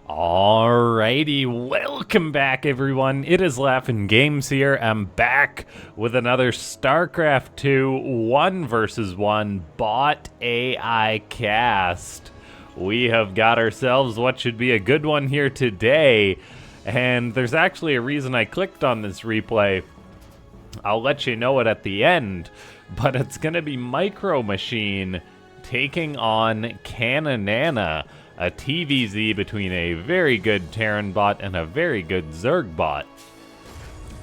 Alrighty, welcome back everyone. It is LaughNgamez here. I'm back with another Starcraft 2 1 versus 1 bot AI cast. We have got ourselves what should be a good one here today. And there's actually a reason I clicked on this replay. I'll let you know it at the end, but it's gonna be MicroMachine taking on Caninana, a TVZ between a very good Terran bot and a very good Zerg bot.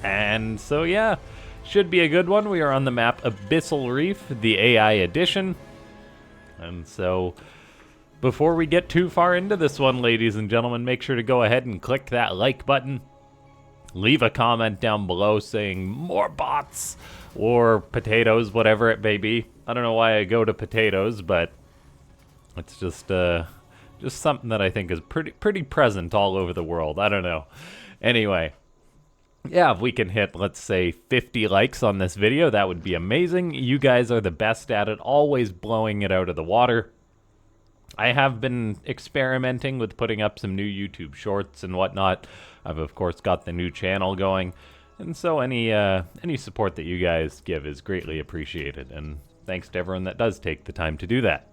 And so yeah, should be a good one. We are on the map Abyssal Reef, the AI edition. And so before we get too far into this one, ladies and gentlemen, make sure to go ahead and click that like button. Leave a comment down below saying more bots or potatoes, whatever it may be. I don't know why I go to potatoes, but it's just something that I think is pretty present all over the world. I don't know. Anyway, yeah, if we can hit, let's say, 50 likes on this video, that would be amazing. You guys are the best at it, always blowing it out of the water. I have been experimenting with putting up some new YouTube shorts and whatnot. I've of course got the new channel going, and so any support that you guys give is greatly appreciated, and thanks to everyone that does take the time to do that.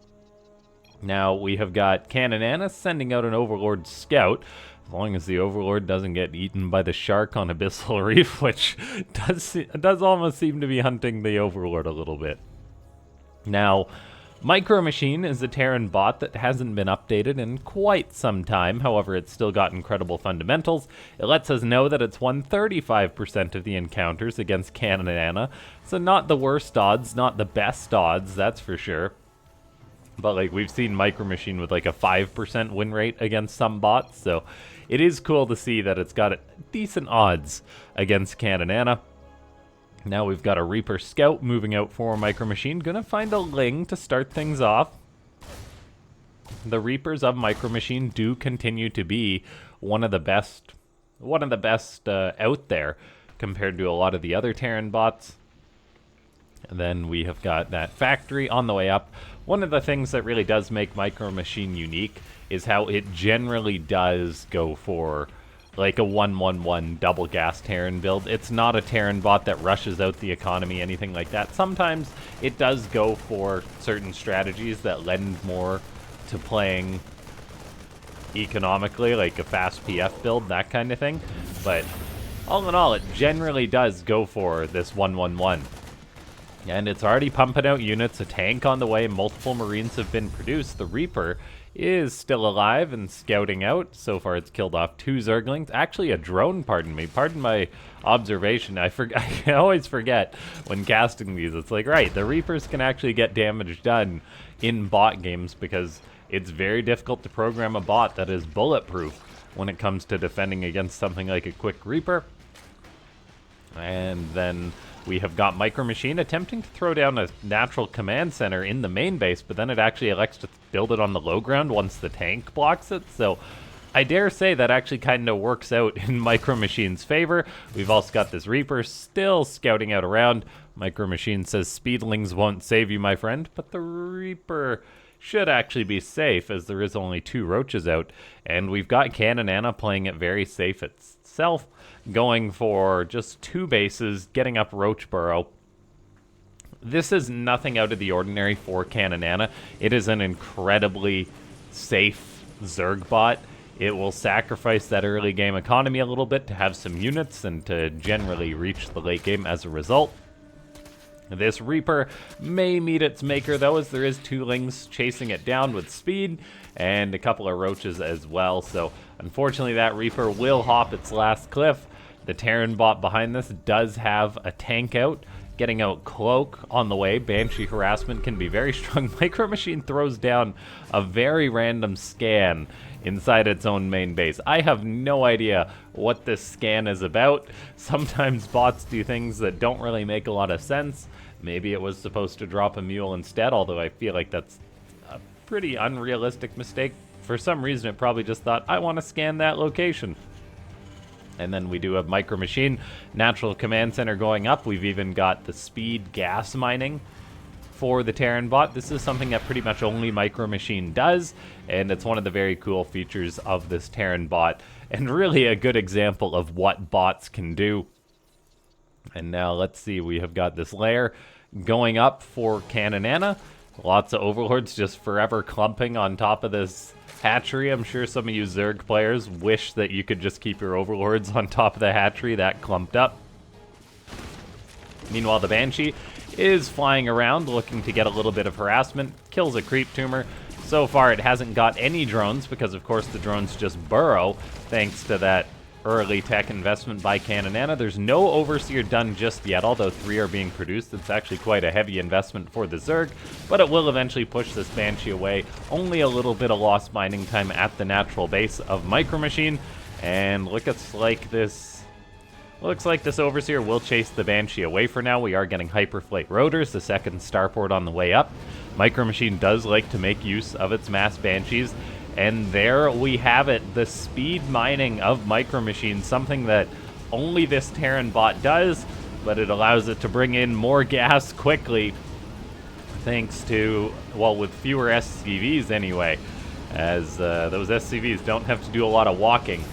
Now we have got Caninana sending out an Overlord scout, as long as the Overlord doesn't get eaten by the shark on Abyssal Reef, which does almost seem to be hunting the Overlord a little bit. Now, MicroMachine is a Terran bot that hasn't been updated in quite some time, however it's still got incredible fundamentals. It lets us know that it's won 35% of the encounters against Caninana, so not the worst odds, not the best odds, that's for sure. But like we've seen MicroMachine with like a 5% win rate against some bots, so it is cool to see that it's got decent odds against Caninana. Now we've got a Reaper Scout moving out for MicroMachine. Gonna find a Ling to start things off. The Reapers of MicroMachine do continue to be one of the best out there compared to a lot of the other Terran bots. And then we have got that factory on the way up. One of the things that really does make MicroMachine unique is how it generally does go for like a 1-1-1 double gas Terran build. It's not a Terran bot that rushes out the economy, anything like that. Sometimes it does go for certain strategies that lend more to playing economically, like a fast PF build, that kind of thing. But all in all, it generally does go for this 1-1-1. And it's already pumping out units, a tank on the way, multiple Marines have been produced. The Reaper is still alive and scouting out. So far it's killed off 2 Zerglings. Actually a drone, pardon me. Pardon my observation. I always forget when casting these. It's like, right, the Reapers can actually get damage done in bot games because it's very difficult to program a bot that is bulletproof when it comes to defending against something like a quick Reaper. And then we have got MicroMachine attempting to throw down a natural command center in the main base, but then it actually elects to build it on the low ground once the tank blocks it. So I dare say that actually kind of works out in MicroMachine's favor. We've also got this Reaper still scouting out around. MicroMachine says speedlings won't save you, my friend, but the Reaper should actually be safe as there is only 2 roaches out. And we've got Caninana playing it very safe itself, going for just 2 bases, getting up Roach Burrow. This is nothing out of the ordinary for Caninana. It is an incredibly safe Zerg bot. It will sacrifice that early game economy a little bit to have some units and to generally reach the late game as a result. This Reaper may meet its maker though, as there is 2 Lings chasing it down with speed and a couple of roaches as well. So unfortunately that Reaper will hop its last cliff. The Terran bot behind this does have a tank out, getting out Cloak on the way. Banshee harassment can be very strong. MicroMachine throws down a very random scan inside its own main base. I have no idea what this scan is about. Sometimes bots do things that don't really make a lot of sense. Maybe it was supposed to drop a mule instead, although I feel like that's a pretty unrealistic mistake. For some reason, it probably just thought, I want to scan that location. And then we do have MicroMachine, natural command center going up. We've even got the speed gas mining for the Terran bot. This is something that pretty much only MicroMachine does, and it's one of the very cool features of this Terran bot, and really a good example of what bots can do. And now let's see, we have got this layer going up for Caninana. Lots of overlords just forever clumping on top of this hatchery. I'm sure some of you Zerg players wish that you could just keep your overlords on top of the hatchery that clumped up. Meanwhile, the Banshee is flying around looking to get a little bit of harassment, kills a creep tumor. So far it hasn't got any drones because of course the drones just burrow thanks to that early tech investment by Caninana. There's no Overseer done just yet, although 3 are being produced. It's actually quite a heavy investment for the Zerg, but it will eventually push this Banshee away. Only a little bit of lost mining time at the natural base of MicroMachine, and looks like this Overseer will chase the Banshee away for now. We are getting Hyperflight Rotors, the second starport on the way up. MicroMachine does like to make use of its mass Banshees. And there we have it, the speed mining of MicroMachine, something that only this Terran bot does, but it allows it to bring in more gas quickly, thanks to, well, with fewer SCVs anyway, as those SCVs don't have to do a lot of walking.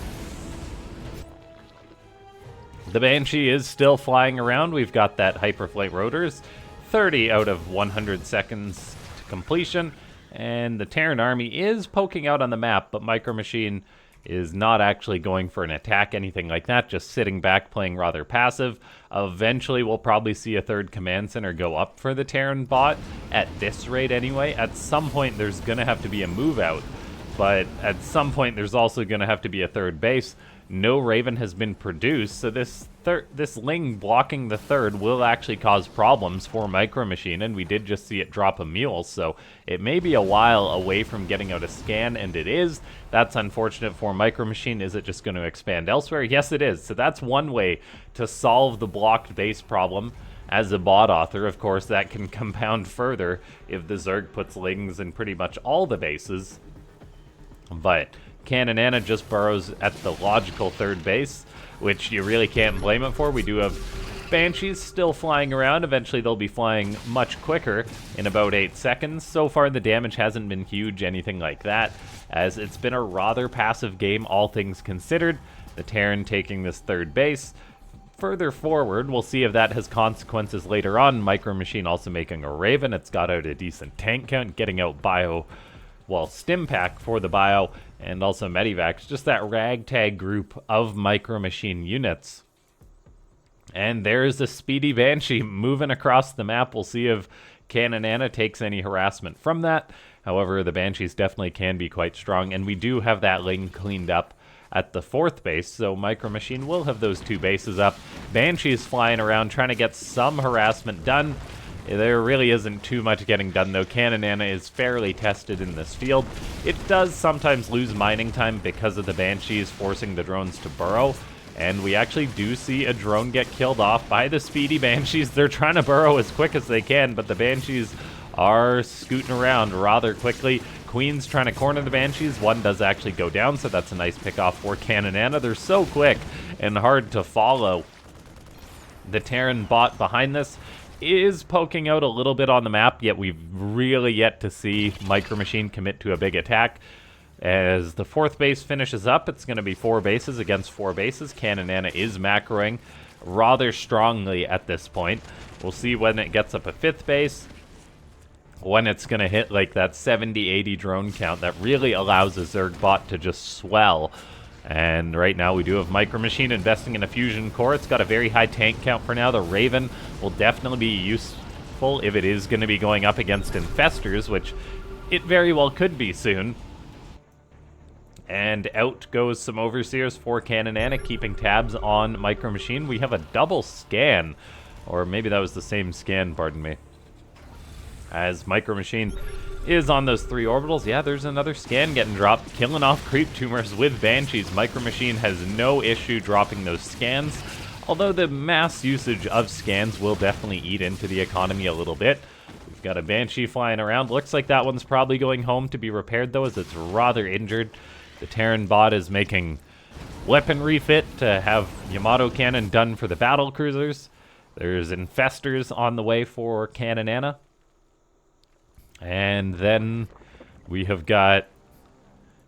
The Banshee is still flying around. We've got that Hyperflight Rotors, 30 out of 100 seconds to completion. And the Terran army is poking out on the map, but MicroMachine is not actually going for an attack, anything like that, just sitting back, playing rather passive. Eventually, we'll probably see a third command center go up for the Terran bot, at this rate anyway. At some point, there's going to have to be a move out, but at some point, there's also going to have to be a third base. No Raven has been produced, so this Ling blocking the third will actually cause problems for MicroMachine, and we did just see it drop a mule, so it may be a while away from getting out a scan, and it is. That's unfortunate for MicroMachine. Is it just going to expand elsewhere? Yes, it is. So that's one way to solve the blocked base problem. As a bot author, of course, that can compound further if the Zerg puts Lings in pretty much all the bases. But Caninana just burrows at the logical third base, which you really can't blame it for. We do have Banshees still flying around. Eventually they'll be flying much quicker in about 8 seconds. So far the damage hasn't been huge, anything like that, as it's been a rather passive game, all things considered. The Terran taking this third base. Further forward, we'll see if that has consequences later on. MicroMachine also making a Raven. It's got out a decent tank count, getting out Stim Pack for the bio, and also Medivacs, just that ragtag group of MicroMachine units. And there's the speedy Banshee moving across the map. We'll see if Caninana takes any harassment from that. However, the Banshees definitely can be quite strong, and we do have that Ling cleaned up at the 4th base, so MicroMachine will have those 2 bases up. Banshees flying around trying to get some harassment done. There really isn't too much getting done, though. Caninana is fairly tested in this field. It does sometimes lose mining time because of the Banshees forcing the drones to burrow, and we actually do see a drone get killed off by the speedy Banshees. They're trying to burrow as quick as they can, but the Banshees are scooting around rather quickly. Queen's trying to corner the Banshees. One does actually go down, so that's a nice pickoff for Caninana. They're so quick and hard to follow. The Terran bot behind this is poking out a little bit on the map, yet we've really yet to see MicroMachine commit to a big attack. As the 4th base finishes up, it's going to be 4 bases against 4 bases. Caninana is macroing rather strongly at this point. We'll see when it gets up a 5th base, when it's going to hit like that 70-80 drone count that really allows a Zerg bot to just swell. And right now we do have MicroMachine investing in a fusion core. It's got a very high tank count for now. The Raven will definitely be useful if it is going to be going up against infestors, which it very well could be soon. And out goes some Overseers for Caninana, keeping tabs on MicroMachine. We have a double scan, or maybe that was the same scan, pardon me. As MicroMachine is on those 3 orbitals. Yeah, there's another scan getting dropped, killing off creep tumors with Banshees. MicroMachine has no issue dropping those scans, although the mass usage of scans will definitely eat into the economy a little bit. We've got a Banshee flying around. Looks like that one's probably going home to be repaired, though, as it's rather injured. The Terran bot is making weapon refit to have Yamato cannon done for the battle cruisers. There's infestors on the way for Caninana. And then we have got,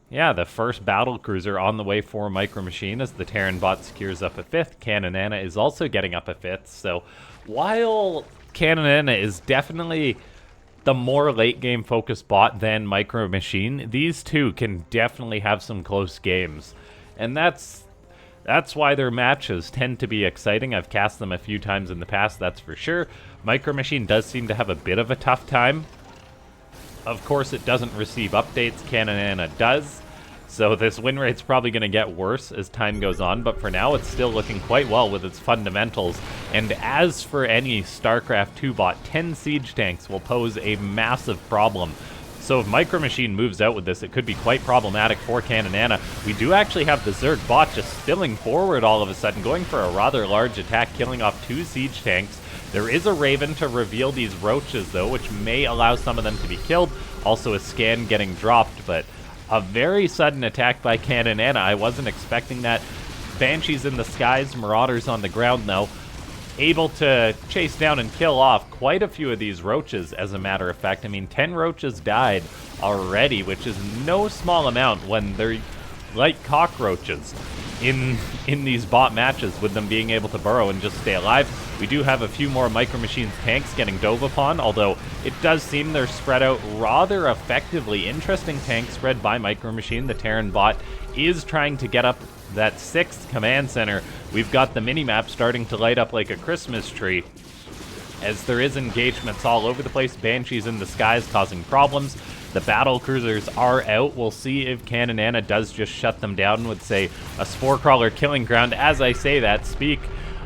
yeah, the first battle cruiser on the way for MicroMachine as the Terran bot secures up a 5th. Caninana is also getting up a 5th. So while Caninana is definitely the more late game focused bot than MicroMachine, these two can definitely have some close games. And that's why their matches tend to be exciting. I've cast them a few times in the past, that's for sure. MicroMachine does seem to have a bit of a tough time. Of course, it doesn't receive updates. Caninana does. So this win rate's probably going to get worse as time goes on, but for now it's still looking quite well with its fundamentals. And as for any StarCraft 2 bot, 10 siege tanks will pose a massive problem. So if MicroMachine moves out with this, it could be quite problematic for Caninana. We do actually have the Zerg bot just spilling forward all of a sudden, going for a rather large attack, killing off 2 siege tanks. There is a Raven to reveal these roaches, though, which may allow some of them to be killed. Also a scan getting dropped, but a very sudden attack by Caninana. I wasn't expecting that. Banshees in the skies, Marauders on the ground, though. Able to chase down and kill off quite a few of these roaches, as a matter of fact. I mean, 10 roaches died already, which is no small amount when they're like cockroaches in these bot matches, with them being able to burrow and just stay alive. We do have a few more MicroMachine's tanks getting dove upon, although it does seem they're spread out rather effectively. Interesting tank spread by MicroMachine. The Terran bot is trying to get up that 6th command center. We've got the minimap starting to light up like a Christmas tree, as there is engagements all over the place. Banshees in the skies causing problems. The battle cruisers are out. We'll see if Caninana does just shut them down with, say, a Spore Crawler killing ground. As I say that, speak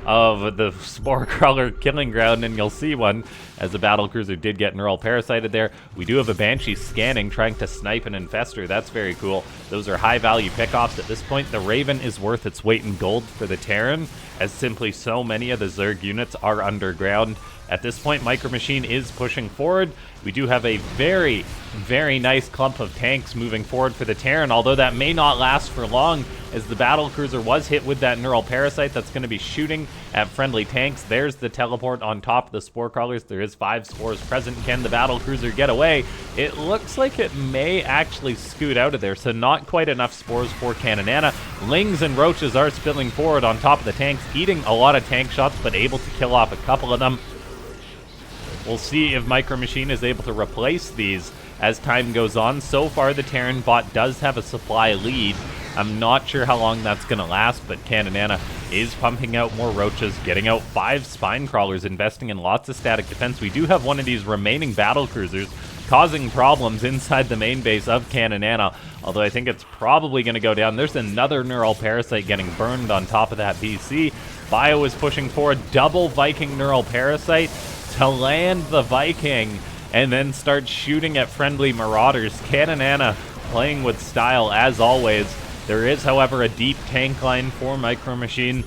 of the Spore Crawler killing ground, and you'll see one, as the battle cruiser did get neural parasited there. We do have a Banshee scanning, trying to snipe an infester. That's very cool. Those are high value pickoffs at this point. The Raven is worth its weight in gold for the Terran, as simply so many of the Zerg units are underground. At this point, MicroMachine is pushing forward. We do have a very, very nice clump of tanks moving forward for the Terran, although that may not last for long, as the battlecruiser was hit with that neural parasite that's going to be shooting at friendly tanks. There's the teleport on top of the Spore Crawlers. There is 5 spores present. Can the battlecruiser get away? It looks like it may actually scoot out of there, so not quite enough spores for Caninana. Lings and roaches are spilling forward on top of the tanks, eating a lot of tank shots, but able to kill off a couple of them. We'll see if MicroMachine is able to replace these as time goes on. So far, the Terran bot does have a supply lead. I'm not sure how long that's going to last, but Caninana is pumping out more roaches, getting out 5 spine crawlers, investing in lots of static defense. We do have one of these remaining battle cruisers causing problems inside the main base of Caninana, although I think it's probably going to go down. There's another neural parasite getting burned on top of that BC. Bio is pushing forward, double Viking neural parasite to land the Viking, and then start shooting at friendly Marauders. Caninana playing with style as always. There is, however, a deep tank line for MicroMachine.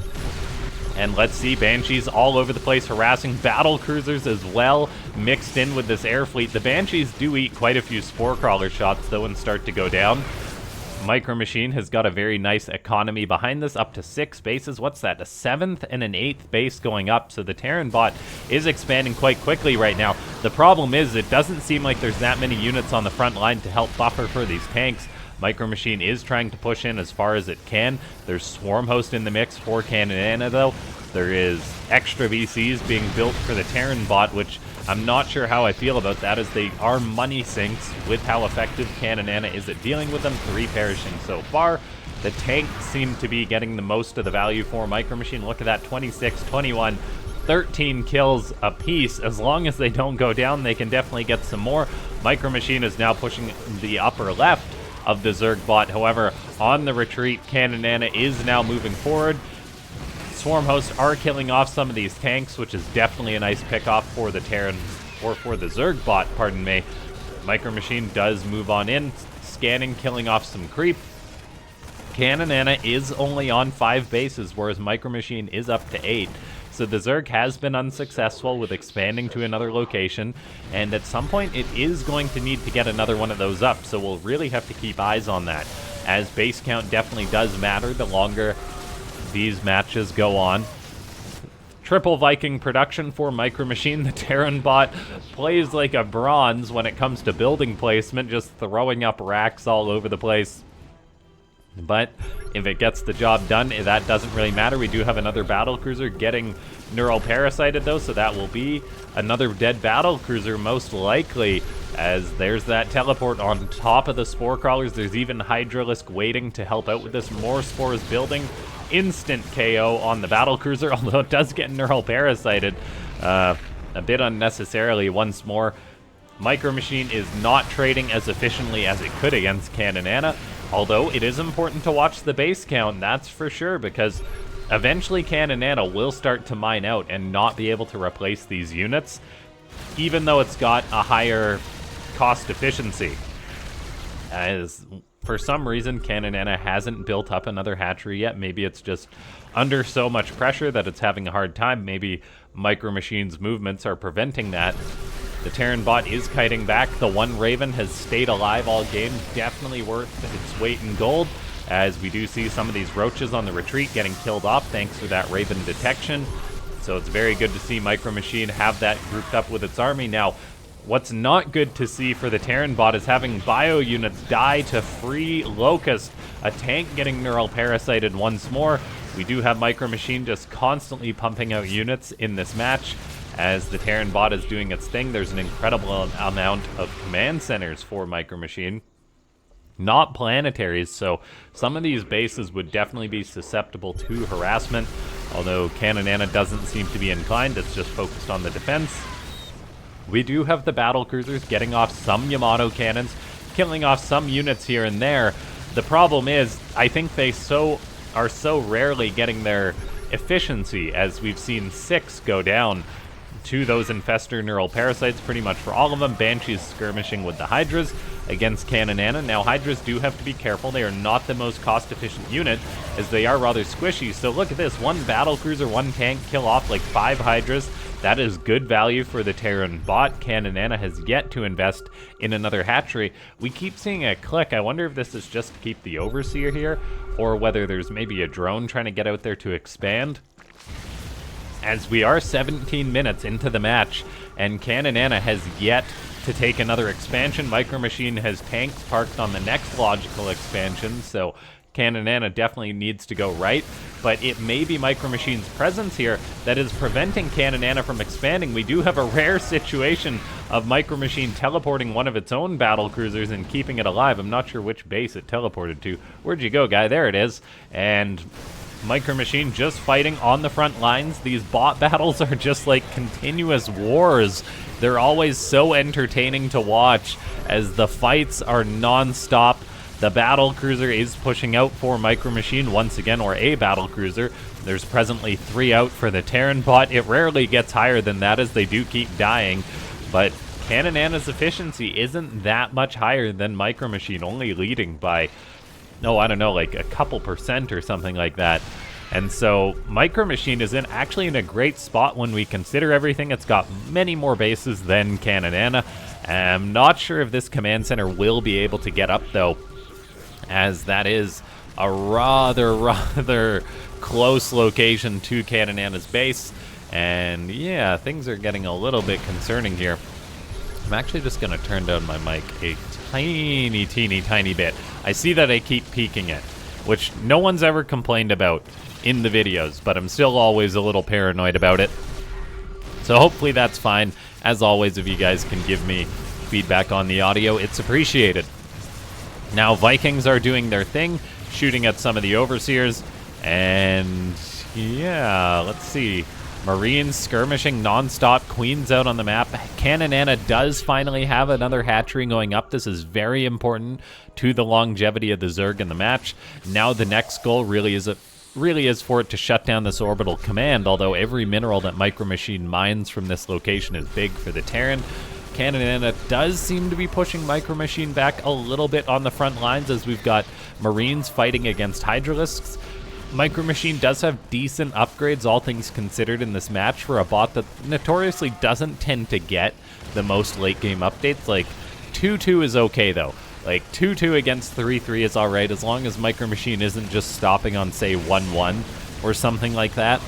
And let's see, Banshees all over the place, harassing battle cruisers as well, mixed in with this air fleet. The Banshees do eat quite a few Spore Crawler shots, though, and start to go down. MicroMachine has got a very nice economy behind this, up to 6 bases. What's that? A 7th and an 8th base going up, so the Terran bot is expanding quite quickly right now. The problem is, it doesn't seem like there's that many units on the front line to help buffer for these tanks. MicroMachine is trying to push in as far as it can. There's Swarm Host in the mix for Caninana, though. There is extra VCs being built for the Terran bot, which I'm not sure how I feel about that, as they are money sinks with how effective Caninana is at dealing with them. 3 perishing so far. The tanks seem to be getting the most of the value for MicroMachine. Look at that, 26, 21, 13 kills apiece. As long as they don't go down, they can definitely get some more. MicroMachine is now pushing the upper left of the Zerg bot. However, on the retreat, Caninana is now moving forward. Swarm hosts are killing off some of these tanks, which is definitely a nice pickoff for the Terran, or for the Zerg bot, pardon me. MicroMachine does move on in, scanning, killing off some creep. Caninana is only on 5 bases, whereas MicroMachine is up to 8. So the Zerg has been unsuccessful with expanding to another location, and at some point it is going to need to get another one of those up, so we'll really have to keep eyes on that, as base count definitely does matter the longer these matches go on. Triple Viking production for MicroMachine. The Terran bot plays like a bronze when it comes to building placement, just throwing up racks all over the place. But if it gets the job done, that doesn't really matter. We do have another battlecruiser getting neural parasited though, so that will be another dead battlecruiser most likely, as there's that teleport on top of the spore crawlers. There's even Hydralisk waiting to help out with this. More spores building. Instant KO on the battlecruiser, although it does get neural parasited a bit unnecessarily once more. MicroMachine is not trading as efficiently as it could against Caninana, although it is important to watch the base count, that's for sure, because eventually Caninana will start to mine out and not be able to replace these units, even though it's got a higher cost efficiency. As for some reason, Caninana hasn't built up another hatchery yet. Maybe it's just under so much pressure that it's having a hard time. Maybe MicroMachine's movements are preventing that. The Terran bot is kiting back. The one Raven has stayed alive all game. Definitely worth its weight in gold, as we do see some of these roaches on the retreat getting killed off thanks to that Raven detection. So it's very good to see MicroMachine have that grouped up with its army. Now, what's not good to see for the Terran bot is having bio units die to free Locust. A tank getting neural parasited once more. We do have MicroMachine just constantly pumping out units in this match. As the Terran bot is doing its thing, there's an incredible amount of command centers for MicroMachine. Not planetaries, so some of these bases would definitely be susceptible to harassment, although Caninana doesn't seem to be inclined. It's just focused on the defense. We do have the battlecruisers getting off some Yamato cannons, killing off some units here and there. The problem is, I think they are so rarely getting their efficiency, as we've seen 6 go down to those infestor neural parasites pretty much for all of them. Banshee's skirmishing with the Hydras against Caninana. Now, Hydras do have to be careful. They are not the most cost-efficient unit, as they are rather squishy. So look at this. One battlecruiser, one tank, kill off like 5 Hydras. That is good value for the Terran bot. Caninana has yet to invest in another hatchery. We keep seeing a click. I wonder if this is just to keep the Overseer here, or whether there's maybe a drone trying to get out there to expand. As we are 17 minutes into the match, and Caninana has yet to take another expansion. MicroMachine has tanks parked on the next logical expansion, so Caninana definitely needs to go right, but it may be MicroMachine's presence here that is preventing Caninana from expanding. We do have a rare situation of MicroMachine teleporting one of its own battlecruisers and keeping it alive. I'm not sure which base it teleported to. Where'd you go, guy? There it is. And MicroMachine just fighting on the front lines. These bot battles are just like continuous wars. They're always so entertaining to watch, as the fights are non-stop. The battlecruiser is pushing out for MicroMachine once again, or a battlecruiser. There's presently 3 out for the Terran bot. It rarely gets higher than that, as they do keep dying, but Caninana's efficiency isn't that much higher than MicroMachine, only leading by, I don't know, like a couple % or something like that. And so MicroMachine is actually in a great spot when we consider everything. It's got many more bases than Caninana. I'm not sure if this command center will be able to get up, though, as that is a rather close location to Caninana's base. And yeah, things are getting a little bit concerning here. I'm actually just going to turn down my mic a teeny bit. I see that I keep peaking it, which no one's ever complained about in the videos, but I'm still always a little paranoid about it. So hopefully that's fine. As always, if you guys can give me feedback on the audio, it's appreciated. Now, Vikings are doing their thing, shooting at some of the Overseers, and yeah, let's see. Marines skirmishing non-stop, Queens out on the map. Caninana does finally have another hatchery going up. This is very important to the longevity of the Zerg in the match. Now the next goal really is for it to shut down this orbital command, although every mineral that MicroMachine mines from this location is big for the Terran. Caninana does seem to be pushing MicroMachine back a little bit on the front lines, as we've got Marines fighting against Hydralisks. MicroMachine does have decent upgrades, all things considered, in this match for a bot that notoriously doesn't tend to get the most late-game updates. Like, 2-2 is okay, though. Like, 2-2 against 3-3 is alright, as long as MicroMachine isn't just stopping on, say, 1-1 or something like that.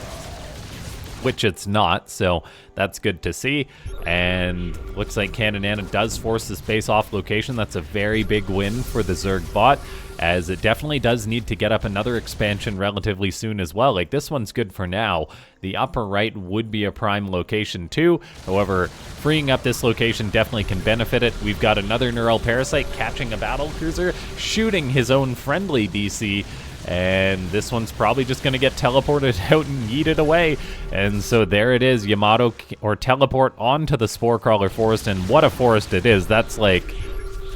which it's not, so that's good to see. And looks like Caninana does force this base off location. That's a very big win for the Zerg bot, as it definitely does need to get up another expansion relatively soon as well. Like, this one's good for now. The upper right would be a prime location too. However, freeing up this location definitely can benefit it. We've got another Neural Parasite catching a battlecruiser, shooting his own friendly DC, and this one's probably just going to get teleported out and yeeted away. And so there it is, Yamato, or teleport onto the Spore Crawler Forest, and what a forest it is. That's like,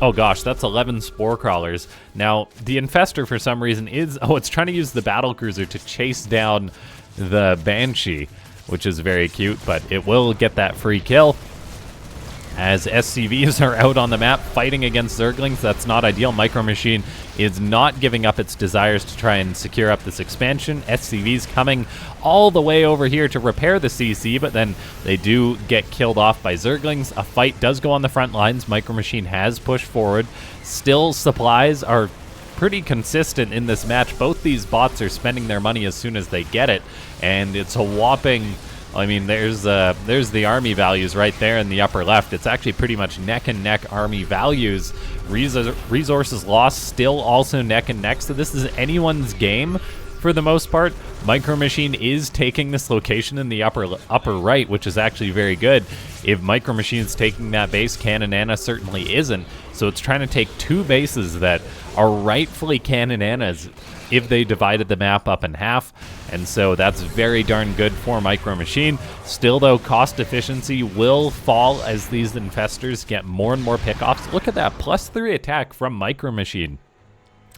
oh gosh, that's 11 Spore Crawlers. Now, the Infestor for some reason is, oh, it's trying to use the battlecruiser to chase down the Banshee, which is very cute, but it will get that free kill. As SCVs are out on the map fighting against Zerglings, that's not ideal. MicroMachine is not giving up its desires to try and secure up this expansion. SCVs coming all the way over here to repair the CC, but then they do get killed off by Zerglings. A fight does go on the front lines. MicroMachine has pushed forward. Still, supplies are pretty consistent in this match. Both these bots are spending their money as soon as they get it, and it's a whopping... I mean, there's the army values right there in the upper left. It's actually pretty much neck and neck army values. Resources lost, still also neck and neck. So this is anyone's game for the most part. MicroMachine is taking this location in the upper right, which is actually very good. If MicroMachine's taking that base, Caninana certainly isn't. So it's trying to take two bases that are rightfully Caninana's if they divided the map up in half, and so that's very darn good for MicroMachine. Still though, cost efficiency will fall as these infestors get more and more pickoffs. Look at that, +3 attack from MicroMachine.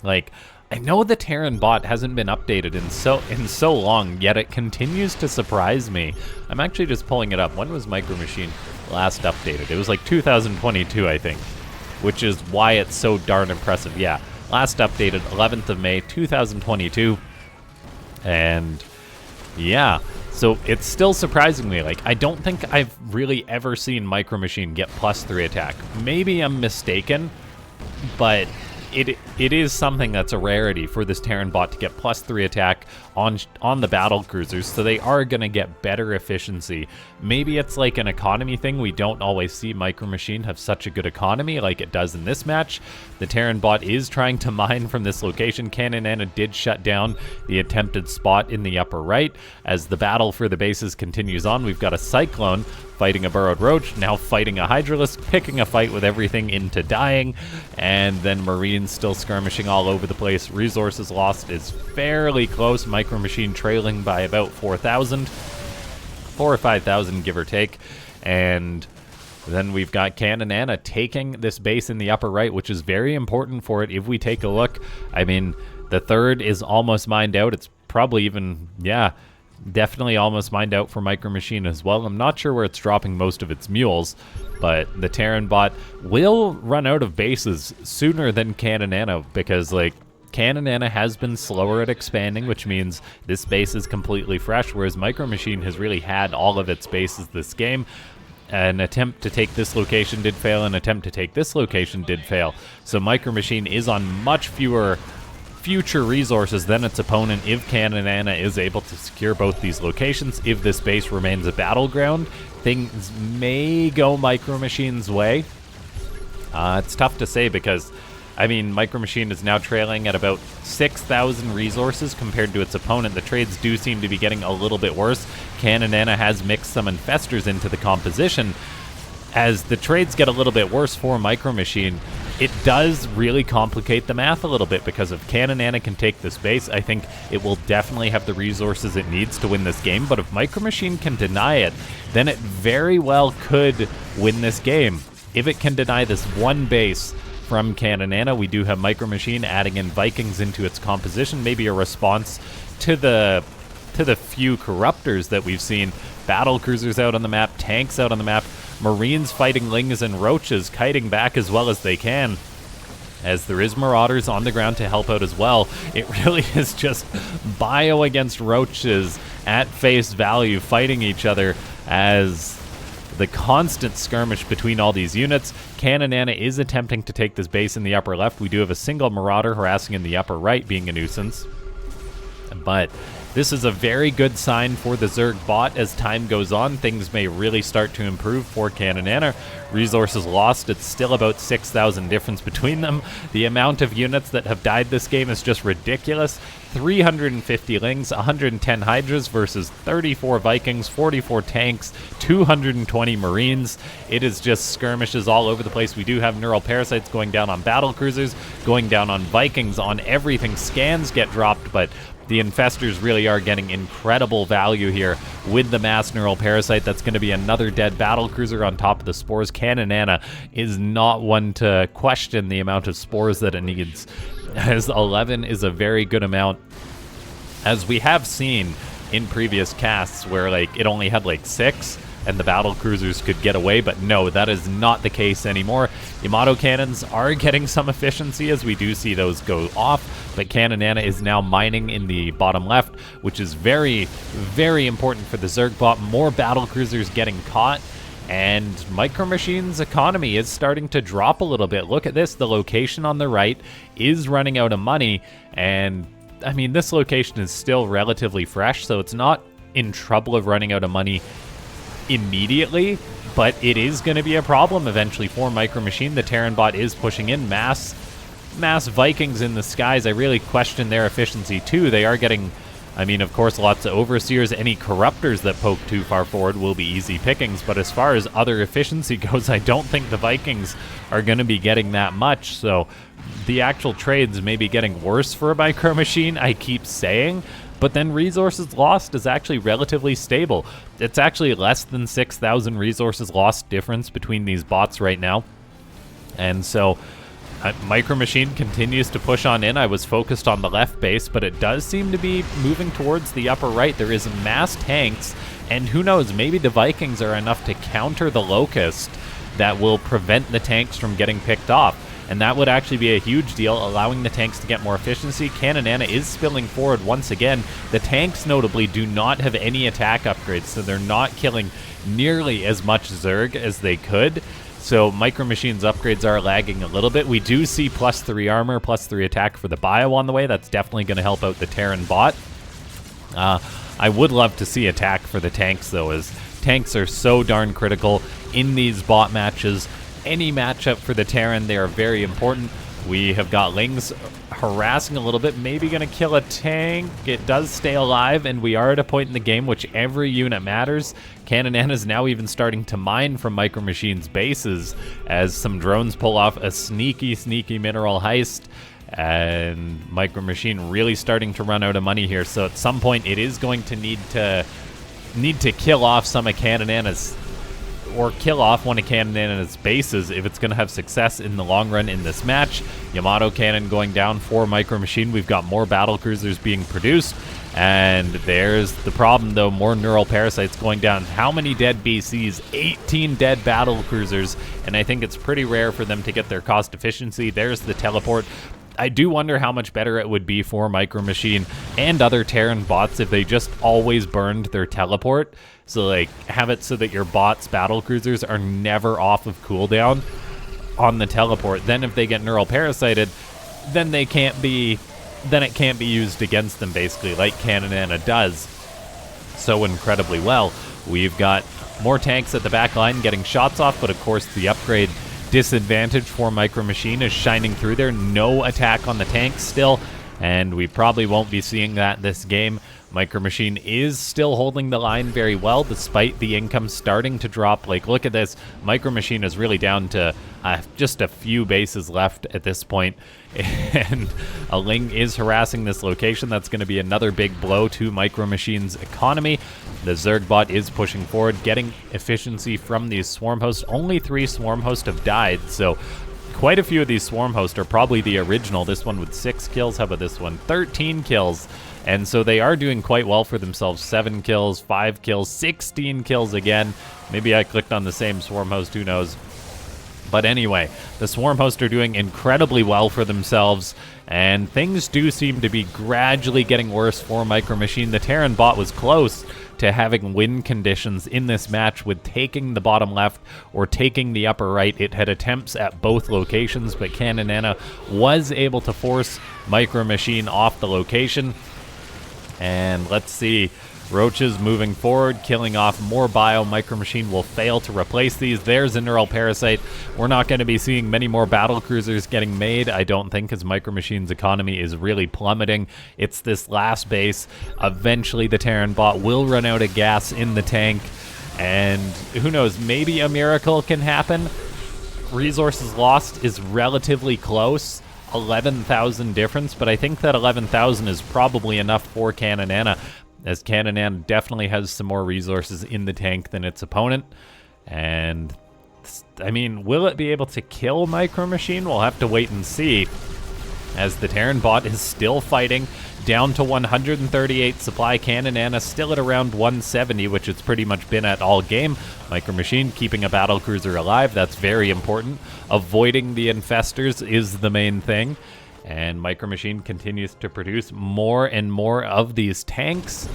Like, I know the Terran bot hasn't been updated in so long, yet it continues to surprise me. I'm actually just pulling it up. When was MicroMachine last updated? It was like 2022, I think, which is why it's so darn impressive. Yeah. Last updated 11th of May, 2022. And yeah, so it's still surprising me. Like, I don't think I've really ever seen MicroMachine get +3 attack. Maybe I'm mistaken, but it is something that's a rarity for this Terran bot to get +3 attack on the battle cruisers, so they are going to get better efficiency. Maybe it's like an economy thing. We don't always see MicroMachine have such a good economy like it does in this match. The Terran bot is trying to mine from this location. Caninana did shut down the attempted spot in the upper right. As the battle for the bases continues on, we've got a Cyclone fighting a Burrowed Roach, now fighting a Hydralisk, picking a fight with everything into dying, and then Marines still skirmishing all over the place. Resources lost is fairly close. MicroMachine trailing by about 4,000. 4 or 5,000, give or take. And then we've got Caninana taking this base in the upper right, which is very important for it. If we take a look, I mean, the third is almost mined out. It's probably even, yeah, definitely almost mined out for MicroMachine as well. I'm not sure where it's dropping most of its mules, but the Terran bot will run out of bases sooner than Caninana, because, like, Caninana has been slower at expanding, which means this base is completely fresh, whereas MicroMachine has really had all of its bases this game. An attempt to take this location did fail, an attempt to take this location did fail. So MicroMachine is on much fewer future resources than its opponent if Caninana is able to secure both these locations. If this base remains a battleground, things may go MicroMachine's way. It's tough to say because, I mean, MicroMachine is now trailing at about 6,000 resources compared to its opponent. The trades do seem to be getting a little bit worse. Caninana has mixed some infestors into the composition. As the trades get a little bit worse for MicroMachine, it does really complicate the math a little bit, because if Caninana can take this base, I think it will definitely have the resources it needs to win this game. But if MicroMachine can deny it, then it very well could win this game. If it can deny this one base from Caninana, we do have MicroMachine adding in Vikings into its composition, maybe a response to the few corruptors that we've seen. Battle cruisers out on the map, tanks out on the map, Marines fighting Lings and Roaches, kiting back as well as they can, as there is Marauders on the ground to help out as well. It really is just bio against Roaches at face value, fighting each other as the constant skirmish between all these units. Caninana is attempting to take this base in the upper left. We do have a single Marauder harassing in the upper right, being a nuisance. But This is a very good sign for the Zerg bot. As time goes on, things may really start to improve for Caninana. Resources lost, it's still about 6,000 difference between them. The amount of units that have died this game is just ridiculous. 350 Lings, 110 Hydras versus 34 Vikings, 44 tanks, 220 Marines. It is just skirmishes all over the place. We do have neural parasites going down on battle cruisers, going down on Vikings, on everything. Scans get dropped, but the infestors really are getting incredible value here with the mass neural parasite. That's going to be another dead battle cruiser on top of the spores. Caninana is not one to question the amount of spores that it needs, as 11 is a very good amount, as we have seen in previous casts where like it only had like 6 and the battle cruisers could get away, but no, that is not the case anymore. Yamato cannons are getting some efficiency as we do see those go off, but Caninana is now mining in the bottom left, which is very, very important for the Zerg bot. More battle cruisers getting caught, and MicroMachine's economy is starting to drop a little bit. Look at this, the location on the right is running out of money, and I mean, this location is still relatively fresh, so it's not in trouble of running out of money immediately, but it is going to be a problem eventually for MicroMachine. The Terran bot is pushing in mass Vikings in the skies. I really question their efficiency too. They are getting, I mean, of course, lots of overseers. Any corruptors that poke too far forward will be easy pickings, but as far as other efficiency goes, I don't think the Vikings are going to be getting that much. So the actual trades may be getting worse for MicroMachine, I keep saying, but then resources lost is actually relatively stable. It's actually less than 6,000 resources lost difference between these bots right now. And so MicroMachine continues to push on in. I was focused on the left base, but it does seem to be moving towards the upper right. There is mass tanks, and who knows, maybe the Vikings are enough to counter the Locust that will prevent the tanks from getting picked off. And that would actually be a huge deal, allowing the tanks to get more efficiency. Caninana is spilling forward once again. The tanks, notably, do not have any attack upgrades, so they're not killing nearly as much Zerg as they could. So MicroMachine's upgrades are lagging a little bit. We do see +3 armor, +3 attack for the bio on the way. That's definitely going to help out the Terran bot. I would love to see attack for the tanks, though, as tanks are so darn critical in these bot matches. Any matchup for the Terran, they are very important. We have got Lings harassing a little bit, maybe going to kill a tank. It does stay alive, and we are at a point in the game which every unit matters. Caninana is now even starting to mine from MicroMachine's bases as some drones pull off a sneaky, sneaky mineral heist. And MicroMachine really starting to run out of money here. So at some point, it is going to need to kill off some of Caninana's, or kill off one of Caninana's bases if it's going to have success in the long run in this match. Yamato cannon going down for MicroMachine. We've got more battle cruisers being produced, and there's the problem though, more neural parasites going down. How many dead BCs? 18 dead battle cruisers, and I think it's pretty rare for them to get their cost efficiency. There's the teleport. I do wonder how much better it would be for MicroMachine and other Terran bots if they just always burned their teleport. So like have it so that your bots' battle cruisers are never off of cooldown on the teleport. Then if they get neural parasited, then it can't be used against them, basically, like Caninana does so incredibly well. We've got more tanks at the back line getting shots off, but of course the upgrade disadvantage for MicroMachine is shining through there. No attack on the tanks still, and we probably won't be seeing that this game. MicroMachine is still holding the line very well despite the income starting to drop. Like, look at this. MicroMachine is really down to just a few bases left at this point, and a Ling is harassing this location. That's going to be another big blow to MicroMachine's economy. The Zerg bot is pushing forward, getting efficiency from these swarm hosts. Only 3 swarm hosts have died, so quite a few of these swarm hosts are probably the original. This one with 6 kills. How about this one? 13 kills. And so they are doing quite well for themselves. 7 kills, 5 kills, 16 kills again. Maybe I clicked on the same swarm host, who knows. But anyway, the swarm hosts are doing incredibly well for themselves, and things do seem to be gradually getting worse for MicroMachine. The Terran bot was close to having win conditions in this match with taking the bottom left or taking the upper right. It had attempts at both locations, but Caninana was able to force MicroMachine off the location. And let's see. Roaches moving forward, killing off more bio. MicroMachine will fail to replace these. There's a Neural Parasite. We're not going to be seeing many more battle cruisers getting made, I don't think, because MicroMachine's economy is really plummeting. It's this last base. Eventually the Terran bot will run out of gas in the tank, and who knows, maybe a miracle can happen. Resources lost is relatively close. 11,000 difference, but I think that 11,000 is probably enough for Caninana, as Caninana definitely has some more resources in the tank than its opponent. And, I mean, will it be able to kill MicroMachine? We'll have to wait and see, as the Terran bot is still fighting, down to 138 supply. Caninana still at around 170, which it's pretty much been at all game. MicroMachine keeping a battle cruiser alive, that's very important. Avoiding the infestors is the main thing. And MicroMachine continues to produce more and more of these tanks,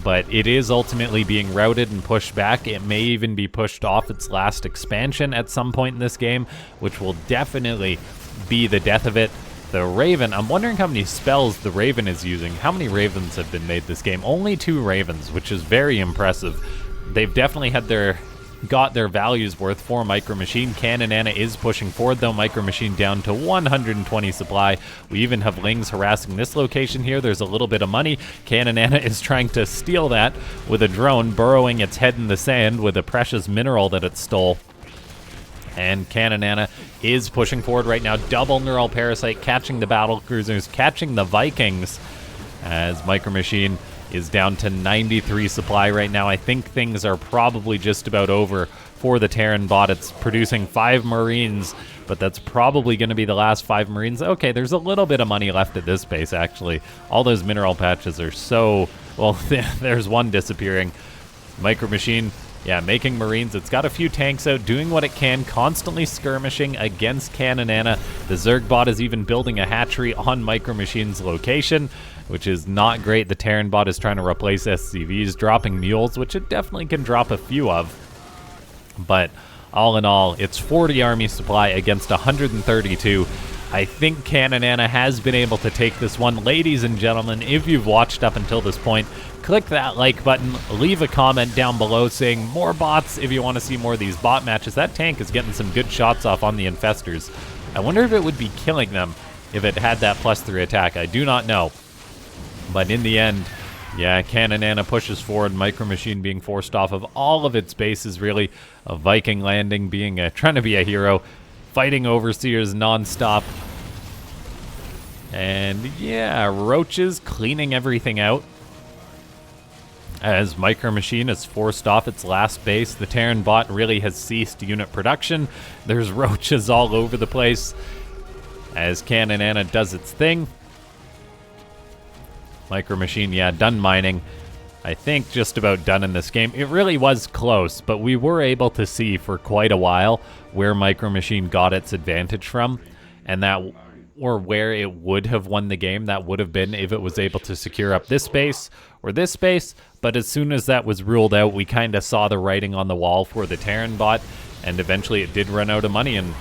but it is ultimately being routed and pushed back. It may even be pushed off its last expansion at some point in this game, which will definitely be the death of it. The Raven, I'm wondering how many spells the Raven is using. How many Ravens have been made this game? Only 2 Ravens, which is very impressive. They've definitely got their values worth for MicroMachine. Caninana is pushing forward, though. MicroMachine down to 120 supply. We even have Lings harassing this location here. There's a little bit of money. Caninana is trying to steal that with a drone, burrowing its head in the sand with a precious mineral that it stole. And Caninana is pushing forward right now. Double Neural Parasite, catching the battle cruisers, catching the Vikings, as MicroMachine is down to 93 supply right now. I think things are probably just about over for the Terran bot. It's producing 5 Marines, but that's probably going to be the last 5 Marines. Okay, there's a little bit of money left at this base, actually. All those mineral patches are so... Well, there's one disappearing. MicroMachine, yeah, making Marines. It's got a few tanks out, doing what it can, constantly skirmishing against Caninana. The Zerg bot is even building a hatchery on MicroMachine's location, which is not great. The Terran bot is trying to replace SCVs, dropping mules, which it definitely can drop a few of. But all in all, it's 40 army supply against 132. I think Caninana has been able to take this one. Ladies and gentlemen, if you've watched up until this point, click that like button, leave a comment down below saying more bots if you want to see more of these bot matches. That tank is getting some good shots off on the infestors. I wonder if it would be killing them if it had that +3 attack. I do not know. But in the end, yeah, Caninana pushes forward, MicroMachine being forced off of all of its bases, really. A Viking landing, trying to be a hero, fighting Overseers non-stop. And yeah, Roaches cleaning everything out, as MicroMachine is forced off its last base. The Terran bot really has ceased unit production. There's Roaches all over the place as Caninana does its thing. MicroMachine, yeah, done mining. I think just about done in this game. It really was close, but we were able to see for quite a while where MicroMachine got its advantage from, and that, or where it would have won the game. That would have been if it was able to secure up this base or this base, but as soon as that was ruled out, we kind of saw the writing on the wall for the Terran bot, and eventually it did run out of money and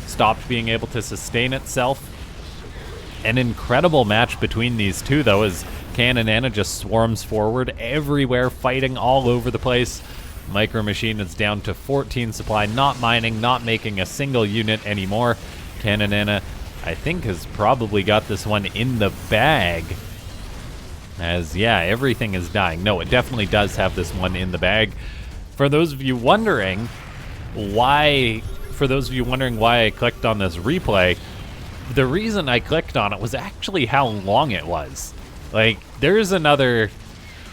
stopped being able to sustain itself. An incredible match between these two, though, as Caninana just swarms forward everywhere, fighting all over the place. MicroMachine is down to 14 supply, not mining, not making a single unit anymore. Caninana, I think, has probably got this one in the bag. As, yeah, everything is dying. No, it definitely does have this one in the bag. For those of you wondering why I clicked on this replay, the reason I clicked on it was actually how long it was. Like, there's another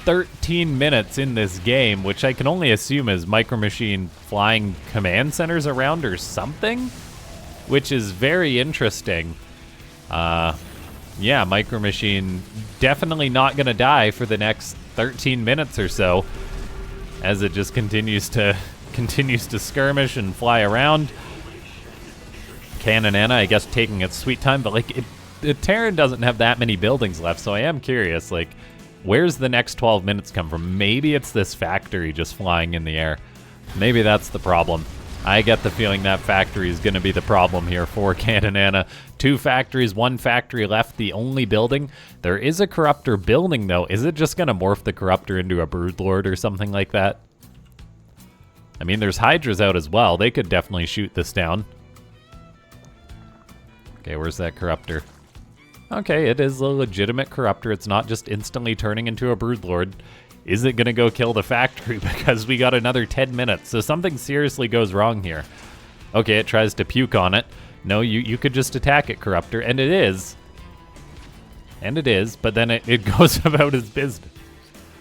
13 minutes in this game, which I can only assume is MicroMachine flying command centers around or something, which is very interesting. Yeah, MicroMachine definitely not going to die for the next 13 minutes or so, as it just continues to skirmish and fly around. Caninana, I guess, taking its sweet time, but like the Terran doesn't have that many buildings left, so I am curious, like, where's the next 12 minutes come from? Maybe it's this factory just flying in the air. Maybe that's the problem. I get the feeling that factory is going to be the problem here for Caninana. 2 factories, 1 factory left, the only building. There is a Corruptor building, though. Is it just going to morph the Corruptor into a Broodlord or something like that? I mean, there's Hydras out as well. They could definitely shoot this down. Okay, where's that Corruptor? Okay, it is a legitimate Corruptor. It's not just instantly turning into a Broodlord. Is it going to go kill the factory? Because we got another 10 minutes. So something seriously goes wrong here. Okay, it tries to puke on it. No, you could just attack it, Corruptor. And it is. And it is, but then it goes about its business.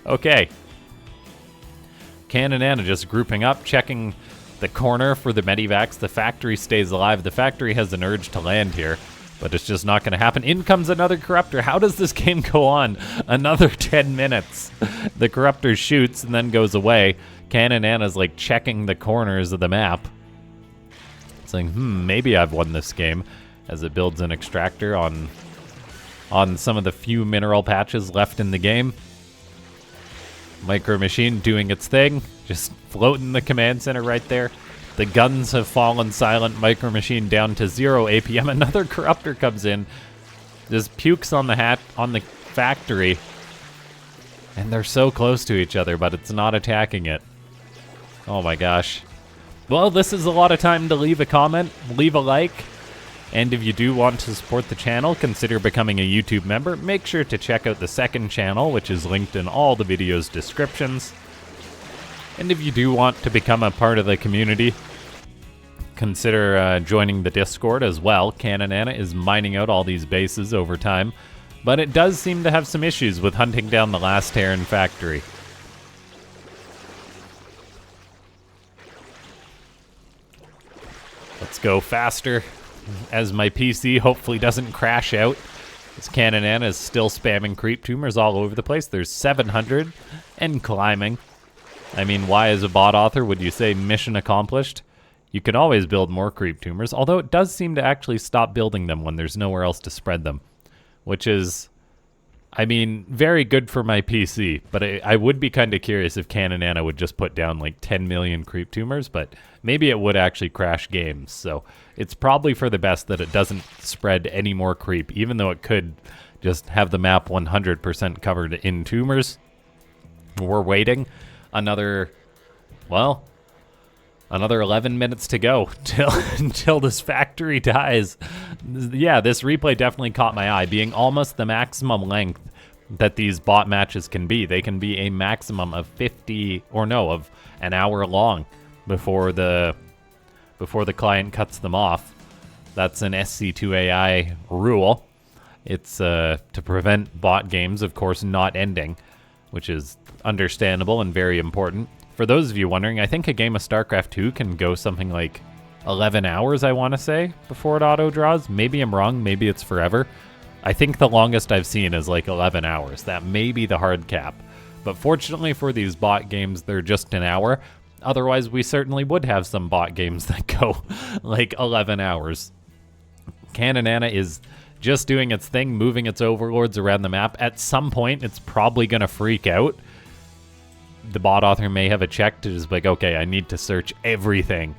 Okay. Caninana just grouping up, checking the corner for the medivacs. The factory stays alive. The factory has an urge to land here, but it's just not going to happen. In comes another Corruptor. How does this game go on? Another 10 minutes. The Corruptor shoots and then goes away. Caninana's like checking the corners of the map. Saying, maybe I've won this game, as it builds an extractor on some of the few mineral patches left in the game. MicroMachine doing its thing, just floating the command center right there. The guns have fallen silent. MicroMachine down to 0 APM. Another Corruptor comes in, just pukes on the factory, and they're so close to each other, but it's not attacking it. Oh my gosh. Well, this is a lot of time to leave a comment, leave a like, and if you do want to support the channel, consider becoming a YouTube member. Make sure to check out the second channel, which is linked in all the video's descriptions. And if you do want to become a part of the community, consider joining the Discord as well. Caninana is mining out all these bases over time, but it does seem to have some issues with hunting down the last Terran factory. Let's go faster, as my PC hopefully doesn't crash out. This Caninana is still spamming creep tumors all over the place. There's 700 and climbing. I mean, why as a bot author would you say mission accomplished? You can always build more creep tumors, although it does seem to actually stop building them when there's nowhere else to spread them, which is, I mean, very good for my PC, but I would be kind of curious if Caninana would just put down like 10 million creep tumors, but maybe it would actually crash games, so it's probably for the best that it doesn't spread any more creep, even though it could just have the map 100% covered in tumors. We're waiting another 11 minutes to go until this factory dies. Yeah, this replay definitely caught my eye, being almost the maximum length that these bot matches can be. They can be a maximum of of an hour long before the client cuts them off. That's an SC2AI rule. It's to prevent bot games, of course, not ending, which is understandable and very important. For those of you wondering, I think a game of Starcraft 2 can go something like 11 hours, I want to say, before it auto-draws. Maybe I'm wrong. Maybe it's forever. I think the longest I've seen is like 11 hours. That may be the hard cap. But fortunately for these bot games, they're just an hour. Otherwise, we certainly would have some bot games that go like 11 hours. Caninana is just doing its thing, moving its overlords around the map. At some point, it's probably going to freak out. The bot author may have a check to just be like, okay, I need to search everything,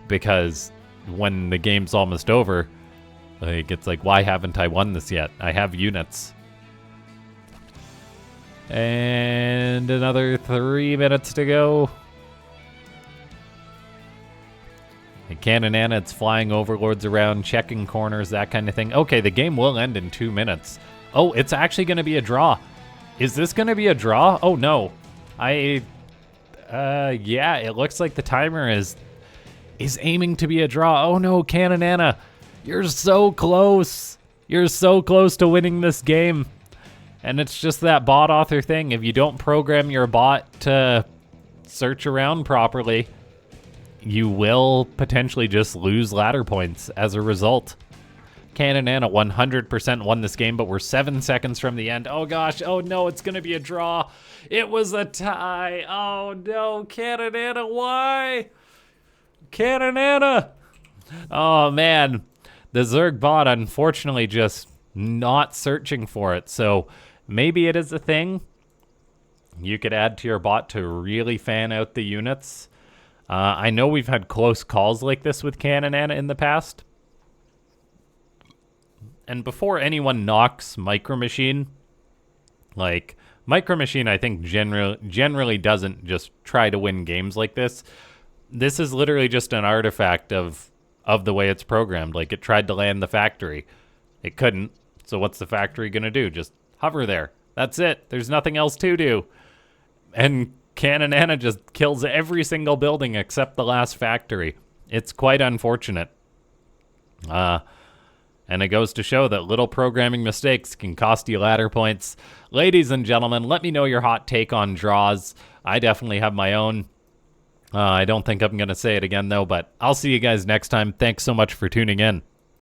because when the game's almost over, like, it's like, why haven't I won this yet? I have units. And another 3 minutes to go. And Caninana, it's flying overlords around, checking corners, that kind of thing. Okay, the game will end in 2 minutes. Oh, it's actually going to be a draw. Is this going to be a draw? Oh, no. Yeah, it looks like the timer is aiming to be a draw. Oh no, Caninana, you're so close. You're so close to winning this game. And it's just that bot author thing. If you don't program your bot to search around properly, you will potentially just lose ladder points as a result. Caninana 100% won this game, but we're 7 seconds from the end. Oh gosh, oh no, it's gonna be a draw. It was a tie. Oh no, Caninana, why? Caninana! Oh man, the Zerg bot unfortunately just not searching for it, so maybe it is a thing you could add to your bot to really fan out the units. I know we've had close calls like this with Caninana in the past. And before anyone knocks MicroMachine, like, MicroMachine, I think, generally doesn't just try to win games like this. This is literally just an artifact of the way it's programmed. Like, it tried to land the factory. It couldn't. So what's the factory going to do? Just hover there. That's it. There's nothing else to do. And Caninana just kills every single building except the last factory. It's quite unfortunate. And it goes to show that little programming mistakes can cost you ladder points. Ladies and gentlemen, let me know your hot take on draws. I definitely have my own. I don't think I'm going to say it again, though, but I'll see you guys next time. Thanks so much for tuning in.